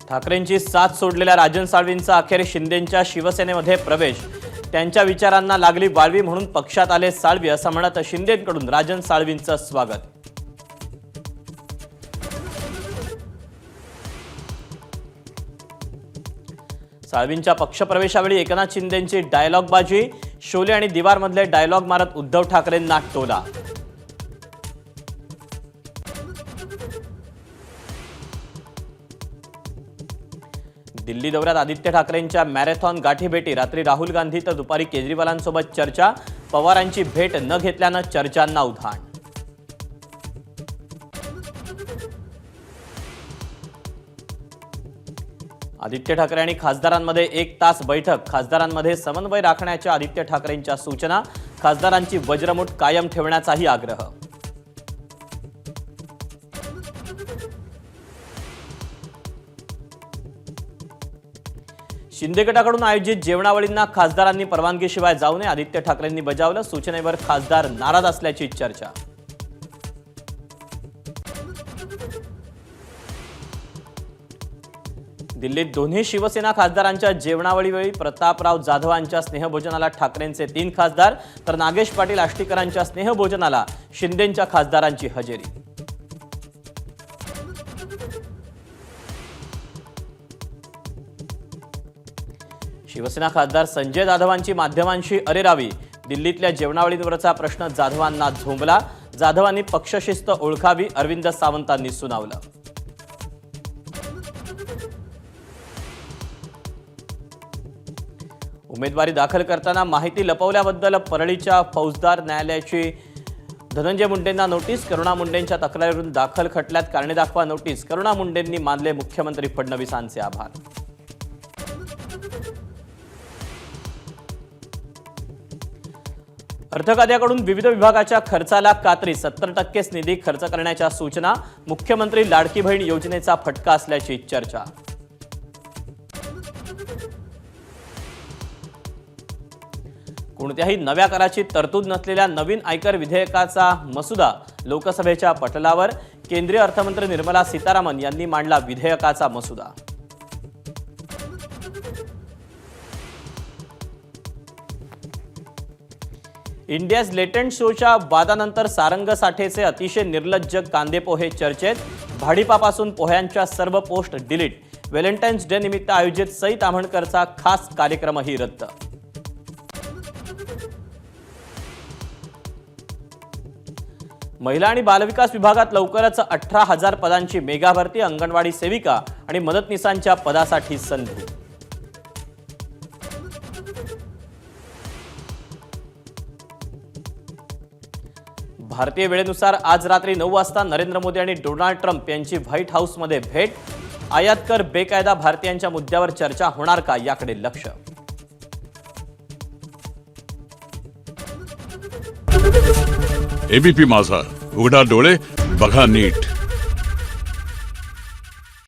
ठाकरेंची साथ सोडलेल्या राजन साळवींचा अखेर शिंदेंच्या शिवसेनेमध्ये प्रवेश। त्यांच्या विचारांना लागली वाळवी म्हणून पक्षात आले साळवी, असं म्हणत शिंदेंकडून राजन साळवींचं स्वागत। साळवींच्या पक्षप्रवेशावेळी एकनाथ शिंदेंची डायलॉगबाजी, शोले आणि दिवारमधले डायलॉग मारत उद्धव ठाकरेंना टोला। दिल्ली दौऱ्यात आदित्य ठाकरेंच्या मॅरेथॉन गाठीभेटी, रात्री राहुल गांधी तर दुपारी केजरीवालांसोबत चर्चा। पवारांची भेट न घेतल्यानं चर्चांना उधाण। आदित्य ठाकरे आणि खासदारांमध्ये 1 तास बैठक, खासदारांमध्ये समन्वय राखण्याच्या आदित्य ठाकरेंच्या सूचना। खासदारांची वज्रमुठ कायम ठेवण्याचाही आग्रह। शिंदे गटाकडून आयोजित जेवणावळींना खासदारांनी परवानगीशिवाय जाऊ नये, आदित्य ठाकरेंनी बजावलं। सूचनेवर खासदार नाराज असल्याची चर्चा। दिल्लीत दोन्ही शिवसेना खासदारांच्या जेवणावळीवेळी प्रतापराव जाधवांच्या स्नेहभोजनाला ठाकरेंचे 3 खासदार, तर नागेश पाटील आष्टीकरांच्या स्नेहभोजनाला शिंदेंच्या खासदारांची हजेरी। शिवसेना खासदार संजय जाधवांची माध्यमांशी अरेरावी, दिल्लीतल्या जेवणावळींवरचा प्रश्न जाधवांना झोंबला। जाधवांनी पक्षशिस्त ओळखावी, अरविंद सावंतांनी सुनावलं। उमेदवारी दाखल करताना माहिती लपवल्याबद्दल परळीच्या फौजदार न्यायालयाची धनंजय मुंडेंना नोटीस। करुणा मुंडेंच्या तक्रारीवरून दाखल खटल्यात कारणे दाखवा नोटीस। करुणा मुंडेंनी मानले मुख्यमंत्री फडणवीसांचे आभार। अर्थ खात्याकडून विविध विभागाच्या खर्चाला कात्री, 70% निधी खर्च करण्याच्या सूचना। मुख्यमंत्री लाडकी बहीण योजनेचा फटका असल्याची चर्चा। कोणत्याही नव्या कराची तरतूद नसलेल्या नवीन आयकर विधेयकाचा मसुदा लोकसभेच्या पटलावर। केंद्रीय अर्थमंत्री निर्मला सीतारामन यांनी मांडला विधेयकाचा मसुदा। इंडियाज लेटेंट शोच्या वादानंतर सारंग साठेचे अतिशय निर्लज्ज कांदेपोहे चर्चेत। भाडीपापासून पोह्यांच्या सर्व पोस्ट डिलीट। व्हॅलेंटाईन्स डे निमित्त आयोजित सई ताम्हणकरचा खास कार्यक्रमही रद्द। महिला आणि बालविकास विभागात लवकरच 18,000 पदांची मेगा भरती। अंगणवाडी सेविका आणि मदतनीसांच्या पदासाठी संधी। भारतीय वेळेनुसार आज रात्री 9 वाजता नरेंद्र मोदी आणि डोनाल्ड ट्रम्प यांची व्हाईट हाऊसमध्ये भेट। आयात कर बेकायदा भारतीयांच्या मुद्द्यावर चर्चा होणार का, याकडे लक्ष। एबीपी माझा, उघडा डोळे बघा नीट।